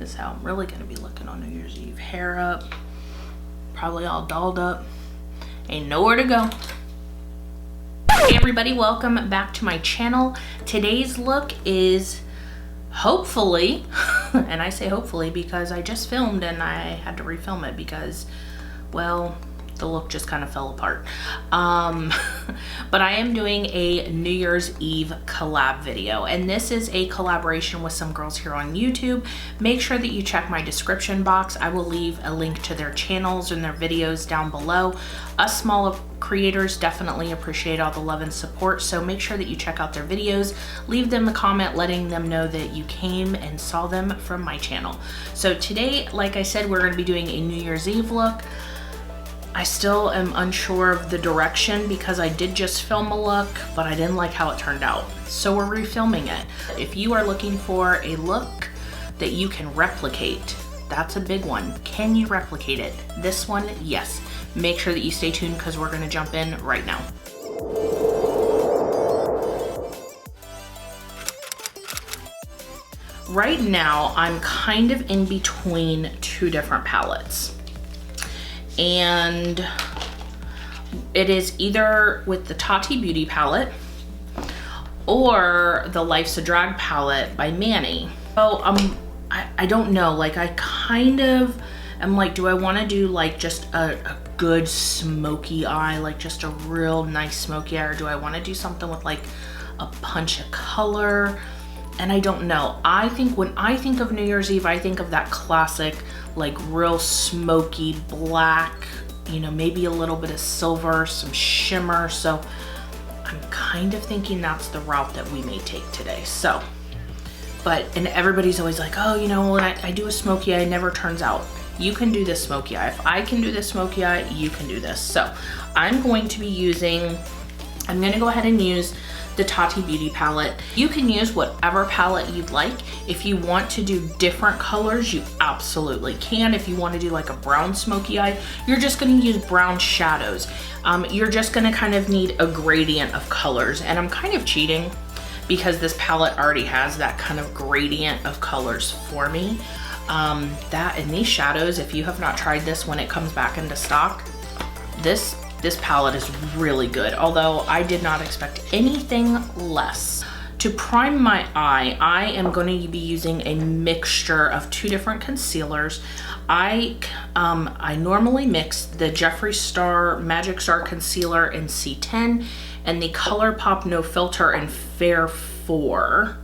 This is how I'm really gonna be looking on New Year's Eve. Hair up, probably all dolled up, ain't nowhere to go. Hey everybody, welcome back to my channel. Today's look is hopefully, and I say hopefully because I just filmed and I had to refilm it because, well, the look just kind of fell apart. But I am doing a New Year's Eve collab video, and this is a collaboration with some girls here on YouTube. Make sure that you check my description box. I will leave a link to their channels and their videos down below. Us small creators definitely appreciate all the love and support, so make sure that you check out their videos. Leave them a comment letting them know that you came and saw them from my channel. So today, like I said, we're going to be doing a New Year's Eve look. I still am unsure of the direction because I did just film a look, but I didn't like how it turned out. So we're refilming it. If you are looking for a look that you can replicate, that's a big one. Can you replicate it? This one, yes. Make sure that you stay tuned because we're gonna jump in right now. Right now, I'm kind of in between two different palettes. And it is either with the TATI Beauty palette or the Life's a Drag palette by Manny. So I don't know, like I kind of am like, do I want to do like just a good smoky eye, like just a real nice smoky eye, or do I want to do something with like a punch of color? And I don't know. I think when I think of New Year's Eve, I think of that classic, like real smoky black, you know, maybe a little bit of silver, some shimmer. So I'm kind of thinking that's the route that we may take today. So, and everybody's always like, oh, you know, when I do a smoky eye, it never turns out. You can do this smoky eye. If I can do this smoky eye, you can do this. So I'm going to go ahead and use the TATI Beauty palette. You can use whatever palette you'd like. If you want to do different colors, you absolutely can. If you want to do like a brown smoky eye, you're just going to use brown shadows. You're just going to kind of need a gradient of colors. And I'm kind of cheating because this palette already has that kind of gradient of colors for me. That and these shadows, if you have not tried this when it comes back into stock, this palette is really good, although I did not expect anything less. To prime my eye, I am going to be using a mixture of two different concealers. I normally mix the Jeffree Star Magic Star Concealer in C10 and the ColourPop No Filter in Fair 4,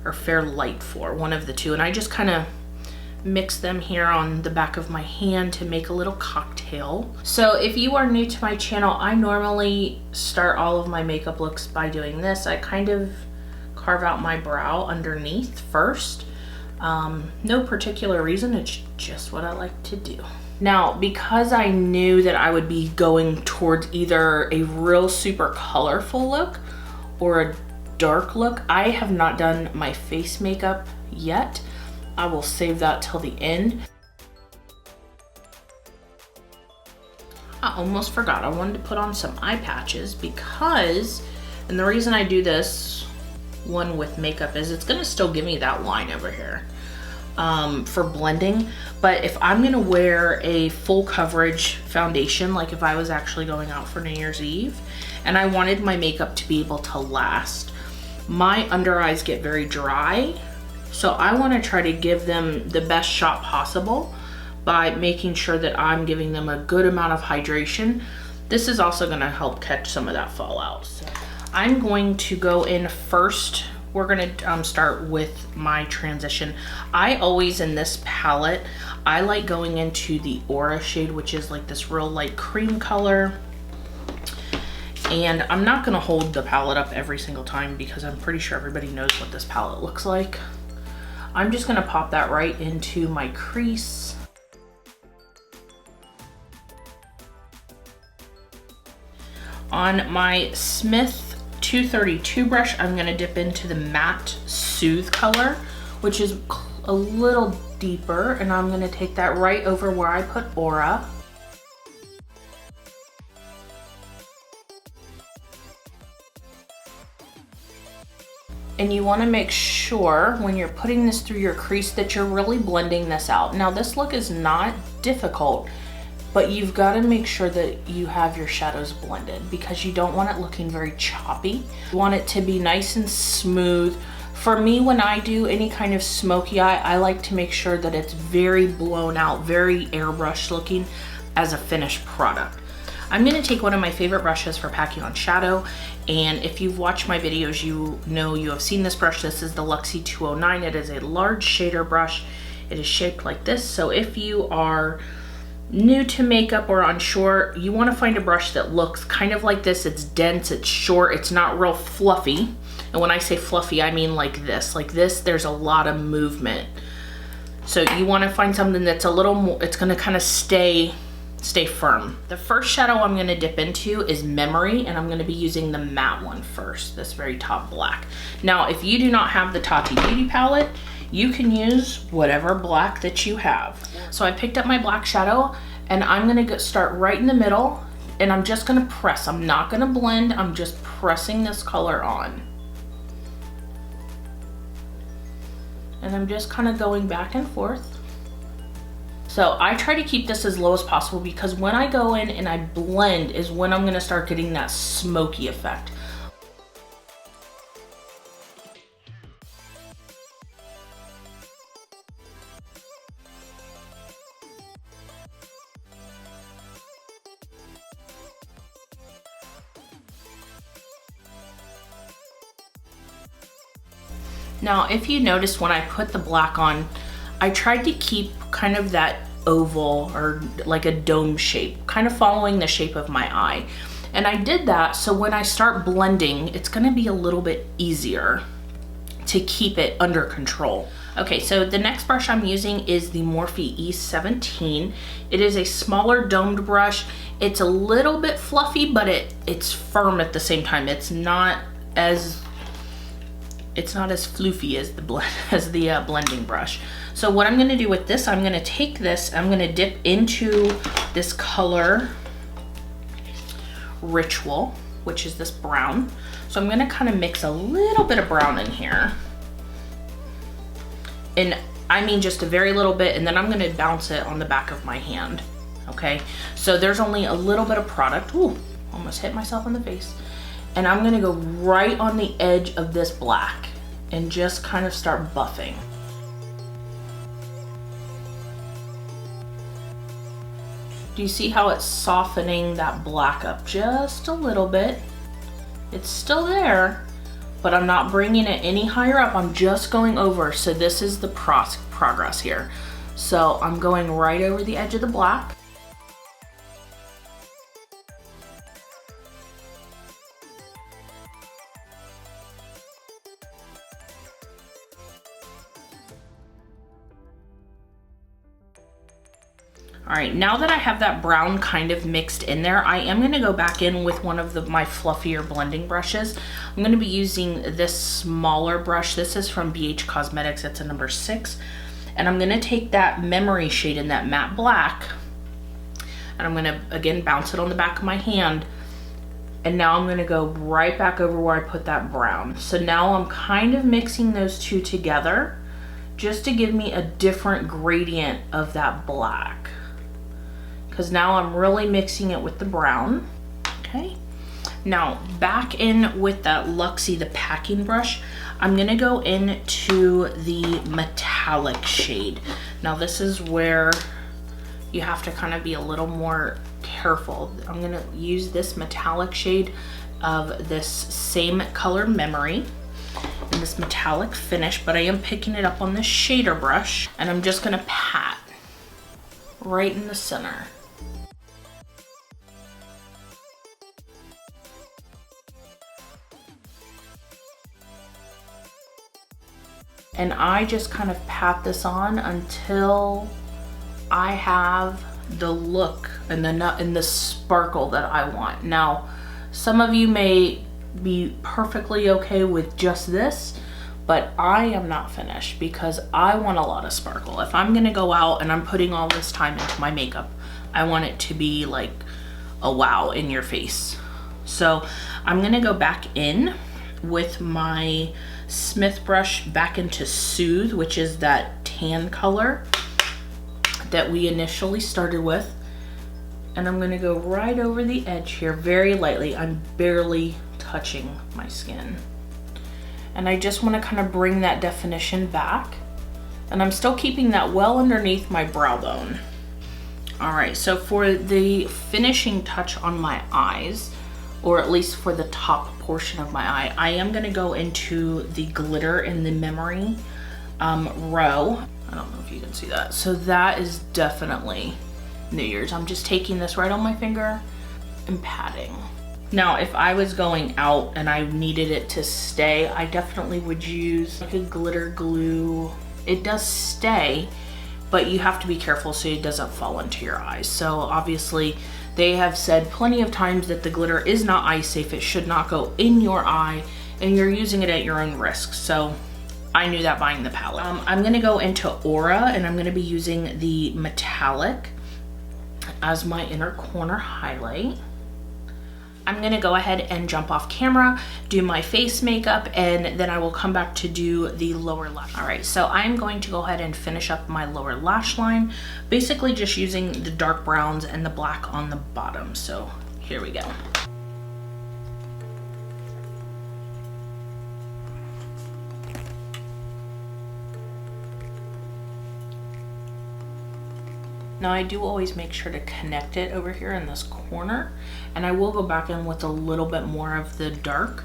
or Fair Light 4, one of the two, and I just kind of mix them here on the back of my hand to make a little cocktail. So if you are new to my channel, I normally start all of my makeup looks by doing this. I kind of carve out my brow underneath first. No particular reason, it's just what I like to do. Now, because I knew that I would be going towards either a real super colorful look or a dark look, I have not done my face makeup yet. I will save that till the end. I almost forgot, I wanted to put on some eye patches because, and the reason I do this one with makeup is it's gonna still give me that line over here for blending. But if I'm gonna wear a full coverage foundation, like if I was actually going out for New Year's Eve and I wanted my makeup to be able to last, my under eyes get very dry. So I want to try to give them the best shot possible by making sure that I'm giving them a good amount of hydration. This is also going to help catch some of that fallout. So I'm going to go in first. We're going to start with my transition. I always, in this palette, I like going into the Aura shade, which is like this real light cream color. And I'm not going to hold the palette up every single time because I'm pretty sure everybody knows what this palette looks like. I'm just gonna pop that right into my crease. On my Smith 232 brush, I'm gonna dip into the matte Soothe color, which is a little deeper, and I'm gonna take that right over where I put Aura. And you want to make sure when you're putting this through your crease that you're really blending this out. Now this look is not difficult, but you've got to make sure that you have your shadows blended because you don't want it looking very choppy. You want it to be nice and smooth. For me, when I do any kind of smoky eye, I like to make sure that it's very blown out, very airbrush looking as a finished product. I'm gonna take one of my favorite brushes for packing on shadow, and if you've watched my videos, you know you have seen this brush. This is the Luxie 209. It is a large shader brush. It is shaped like this, so if you are new to makeup or unsure, you wanna find a brush that looks kind of like this. It's dense, it's short, it's not real fluffy. And when I say fluffy, I mean like this. Like this, there's a lot of movement. So you wanna find something that's a little more, it's gonna kind of stay firm. The first shadow I'm gonna dip into is Memory, and I'm gonna be using the matte one first, this very top black. Now, if you do not have the TATI Beauty palette, you can use whatever black that you have. So I picked up my black shadow, and I'm gonna start right in the middle, and I'm just gonna press. I'm not gonna blend, I'm just pressing this color on. And I'm just kind of going back and forth. So I try to keep this as low as possible because when I go in and I blend is when I'm gonna start getting that smoky effect. Now, if you notice when I put the black on, I tried to keep kind of that oval or like a dome shape, kind of following the shape of my eye. And I did that so when I start blending, it's gonna be a little bit easier to keep it under control. Okay, so the next brush I'm using is the Morphe E17. It is a smaller domed brush. It's a little bit fluffy, but it's firm at the same time. It's not as floofy as the blending brush. So what I'm gonna do with this, I'm gonna take this, I'm gonna dip into this color Ritual, which is this brown. So I'm gonna kind of mix a little bit of brown in here. And I mean just a very little bit, and then I'm gonna bounce it on the back of my hand, okay? So there's only a little bit of product. Ooh, almost hit myself in the face. And I'm gonna go right on the edge of this black and just kind of start buffing. Do you see how it's softening that black up just a little bit? It's still there, but I'm not bringing it any higher up. I'm just going over. So this is the progress here. So I'm going right over the edge of the black. All right, now that I have that brown kind of mixed in there, I am gonna go back in with one of my fluffier blending brushes. I'm gonna be using this smaller brush. This is from BH Cosmetics, it's a number 6. And I'm gonna take that Memory shade in that matte black, and I'm gonna, again, bounce it on the back of my hand. And now I'm gonna go right back over where I put that brown. So now I'm kind of mixing those two together just to give me a different gradient of that black. Because now I'm really mixing it with the brown, okay? Now back in with that Luxie, the packing brush, I'm gonna go into the metallic shade. Now this is where you have to kind of be a little more careful. I'm gonna use this metallic shade of this same color Memory and this metallic finish, but I am picking it up on the shader brush, and I'm just gonna pat right in the center. And I just kind of pat this on until I have the look and the sparkle that I want. Now, some of you may be perfectly okay with just this, but I am not finished because I want a lot of sparkle. If I'm gonna go out and I'm putting all this time into my makeup, I want it to be like a wow in your face. So I'm gonna go back in with my Smith brush back into Soothe, which is that tan color that we initially started with. And I'm gonna go right over the edge here very lightly. I'm barely touching my skin. And I just wanna kind of bring that definition back. And I'm still keeping that well underneath my brow bone. All right, so for the finishing touch on my eyes, or at least for the top portion of my eye, I am gonna go into the glitter in the memory row. I don't know if you can see that. So that is definitely New Year's. I'm just taking this right on my finger and patting. Now, if I was going out and I needed it to stay, I definitely would use like a glitter glue. It does stay, but you have to be careful so it doesn't fall into your eyes. So obviously they have said plenty of times that the glitter is not eye safe. It should not go in your eye, and you're using it at your own risk. So I knew that buying the palette. I'm gonna go into Aura, and I'm gonna be using the metallic as my inner corner highlight. I'm gonna go ahead and jump off camera, do my face makeup, and then I will come back to do the lower lash. All right, so I'm going to go ahead and finish up my lower lash line, basically just using the dark browns and the black on the bottom. So here we go. Now I do always make sure to connect it over here in this corner, and I will go back in with a little bit more of the dark,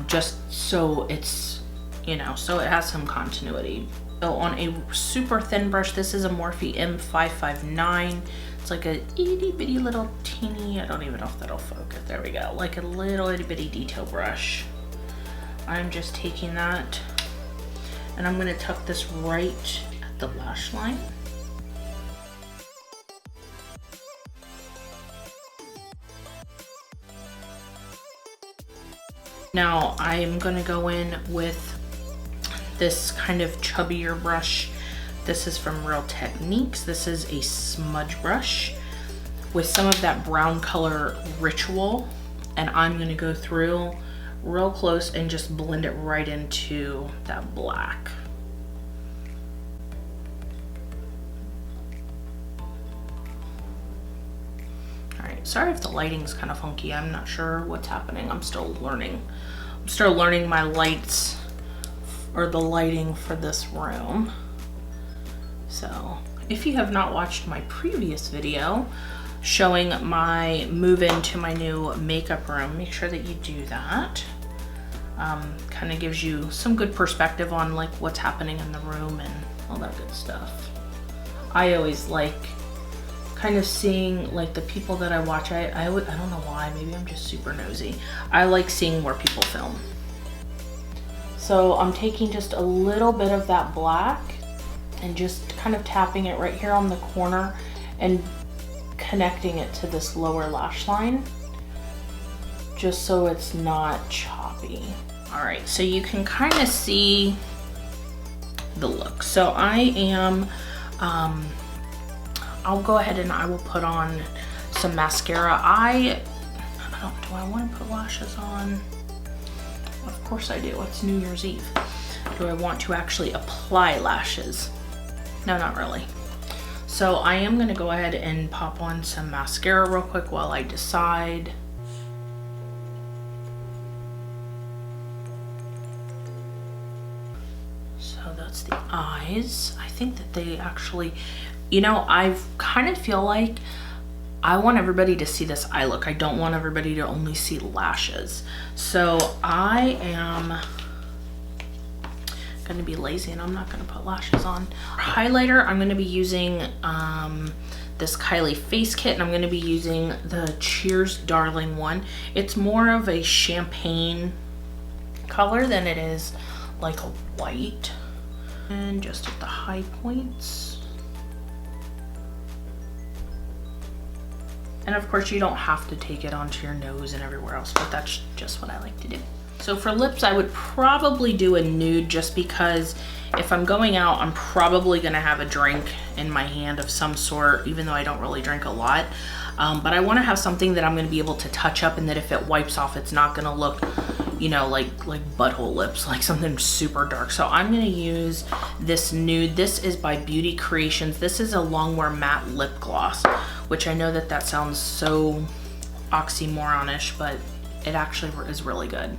just so it's, you know, so it has some continuity. So on a super thin brush, this is a Morphe M559. It's like a itty bitty little teeny, I don't even know if that'll focus, there we go, like a little itty bitty detail brush. I'm just taking that, and I'm gonna tuck this right at the lash line. Now I'm gonna go in with this kind of chubbier brush. This is from Real Techniques. This is a smudge brush with some of that brown color Ritual. And I'm gonna go through real close and just blend it right into that black. Sorry if the lighting's kind of funky. I'm not sure what's happening. I'm still learning. I'm still learning my lights, or the lighting for this room. So if you have not watched my previous video showing my move into my new makeup room, make sure that you do that. Kind of gives you some good perspective on like what's happening in the room and all that good stuff. I always like kind of seeing like the people that I watch. I don't know why, maybe I'm just super nosy. I like seeing where people film. So I'm taking just a little bit of that black and just kind of tapping it right here on the corner and connecting it to this lower lash line, just so it's not choppy. All right, so you can kind of see the look. So I am, I'll go ahead and I will put on some mascara. Do I want to put lashes on? Of course I do. It's New Year's Eve. Do I want to actually apply lashes? No, not really. So I am going to go ahead and pop on some mascara real quick while I decide. So that's the eyes. I think that they actually, you know, I kind of feel like I want everybody to see this eye look. I don't want everybody to only see lashes. So I am gonna be lazy and I'm not gonna put lashes on. Highlighter, I'm gonna be using this Kylie face kit, and I'm gonna be using the Cheers Darling one. It's more of a champagne color than it is like a white. And just at the high points. And of course you don't have to take it onto your nose and everywhere else, but that's just what I like to do. So for lips, I would probably do a nude, just because if I'm going out, I'm probably gonna have a drink in my hand of some sort, even though I don't really drink a lot. But I wanna have something that I'm gonna be able to touch up, and that if it wipes off, it's not gonna look, you know, like butthole lips, like something super dark. So I'm gonna use this nude. This is by Beauty Creations. This is a Longwear matte lip gloss, which I know that sounds so oxymoronish, but it actually is really good.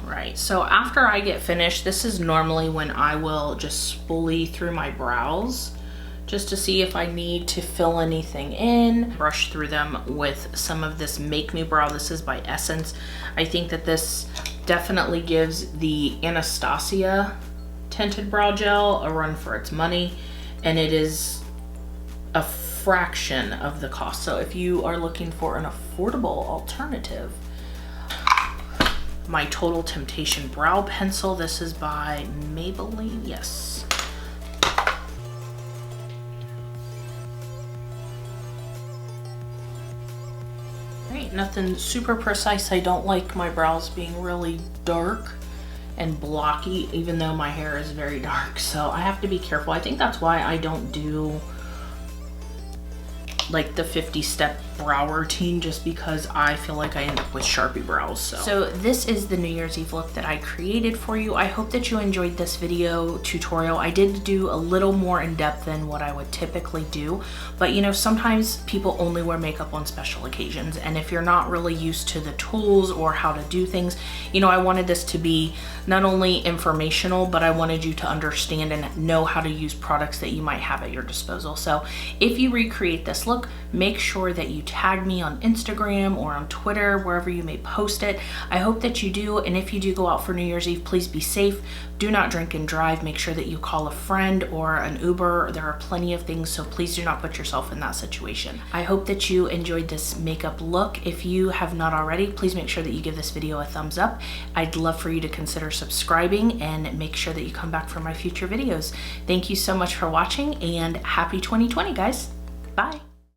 Right, so after I get finished, this is normally when I will just spoolie through my brows just to see if I need to fill anything in. Brush through them with some of this Make Me Brow. This is by Essence. I think that this definitely gives the Anastasia tinted brow gel a run for its money, and it is a fraction of the cost. So if you are looking for an affordable alternative, my Total Temptation brow pencil. This is by Maybelline, yes. Great, nothing super precise. I don't like my brows being really dark and blocky, even though my hair is very dark, so I have to be careful. I think that's why I don't do like the 50-step brow routine, just because I feel like I end up with Sharpie brows. So this is the New Year's Eve look that I created for you. I hope that you enjoyed this video tutorial. I did do a little more in depth than what I would typically do, but you know, sometimes people only wear makeup on special occasions, and if you're not really used to the tools or how to do things, you know, I wanted this to be not only informational, but I wanted you to understand and know how to use products that you might have at your disposal. So if you recreate this look, make sure that you tag me on Instagram or on Twitter, wherever you may post it. I hope that you do, and if you do go out for New Year's Eve, please be safe. Do not drink and drive. Make sure that you call a friend or an Uber. There are plenty of things, so please do not put yourself in that situation. I hope that you enjoyed this makeup look. If you have not already, please make sure that you give this video a thumbs up. I'd love for you to consider subscribing and make sure that you come back for my future videos. Thank you so much for watching, and happy 2020, guys. Bye.